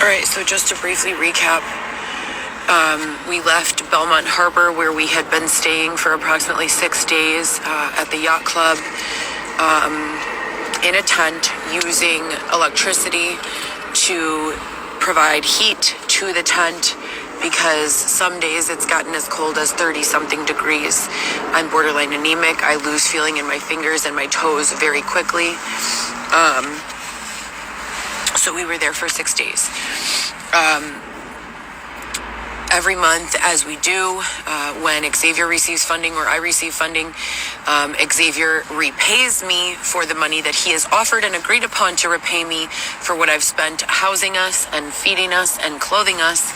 All right, so just to briefly recap, we left Belmont Harbor, where we had been staying for approximately 6 days at the yacht club in a tent, using electricity to provide heat to the tent, because some days it's gotten as cold as 30-something degrees. I'm borderline anemic. I lose feeling in my fingers and my toes very quickly. So we were there for 6 days. Every month, as we do, when Xavier receives funding or I receive funding, Xavier repays me for the money that he has offered and agreed upon to repay me for what I've spent housing us and feeding us and clothing us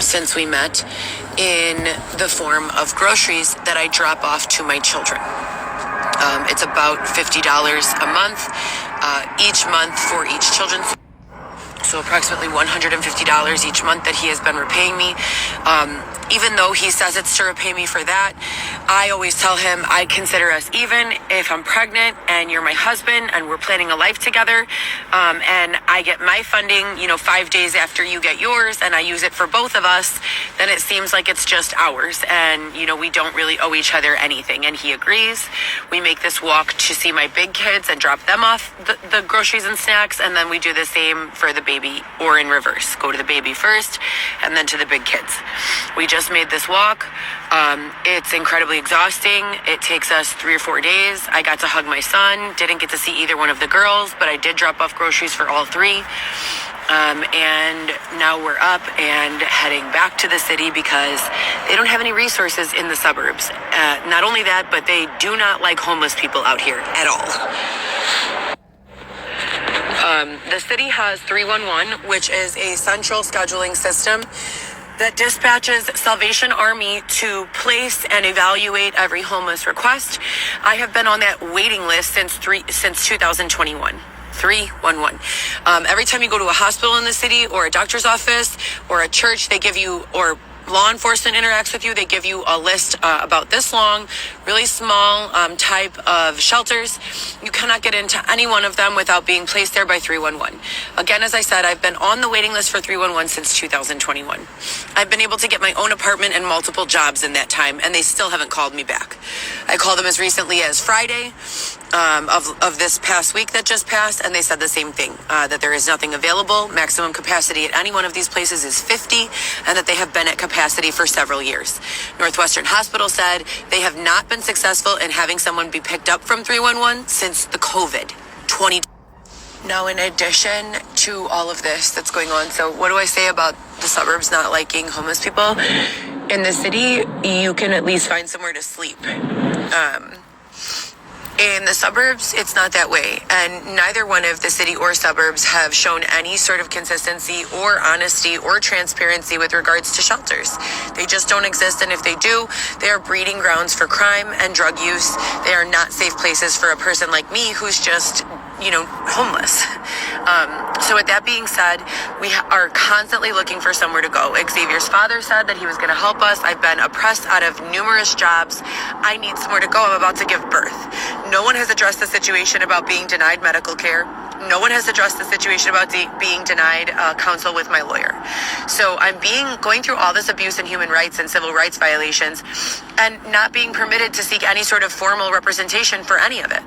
since we met, in the form of groceries that I drop off to my children. It's about $50 a month, each month for each children. So approximately $150 each month that he has been repaying me. Even though he says it's to repay me for that, I always tell him I consider us even. If I'm pregnant and you're my husband and we're planning a life together, and I get my funding, 5 days after you get yours, and I use it for both of us, then it seems like it's just ours. And, we don't really owe each other anything. And he agrees. We make this walk to see my big kids and drop them off the groceries and snacks. And then we do the same for the baby, or in reverse. Go to the baby first and then to the big kids. We just made this walk. It's incredibly exhausting. It takes us 3 or 4 days. I got to hug my son. Didn't get to see either one of the girls, but I did drop off groceries for all three. And now we're up and heading back to the city because they don't have any resources in the suburbs. Not only that, but they do not like homeless people out here at all. The city has 311, which is a central scheduling system that dispatches Salvation Army to place and evaluate every homeless request. I have been on that waiting list since 2021. 311. Every time you go to a hospital in the city, or a doctor's office, or a church, they give you, or law enforcement interacts with you, they give you a list about this long, really small type of shelters. You cannot get into any one of them without being placed there by 311. Again, as I said, I've been on the waiting list for 311 since 2021. I've been able to get my own apartment and multiple jobs in that time, and they still haven't called me back. I called them as recently as Friday of this past week that just passed, and they said the same thing, that there is nothing available. Maximum capacity at any one of these places is 50, and that they have been at capacity for several years. Northwestern Hospital said they have not been successful in having someone be picked up from 311 since the COVID 20. Now, in addition to all of this that's going on, so what do I say about the suburbs not liking homeless people? In the city, you can at least find somewhere to sleep. In the suburbs, it's not that way. And neither one of the city or suburbs have shown any sort of consistency or honesty or transparency with regards to shelters. They just don't exist. And if they do, they are breeding grounds for crime and drug use. They are not safe places for a person like me who's just, homeless. So with that being said, we are constantly looking for somewhere to go. Xavier's father said that he was going to help us. I've been oppressed out of numerous jobs. I need somewhere to go. I'm about to give birth. No one has addressed the situation about being denied medical care. No one has addressed the situation about being denied counsel with my lawyer. So I'm going through all this abuse and human rights and civil rights violations, and not being permitted to seek any sort of formal representation for any of it.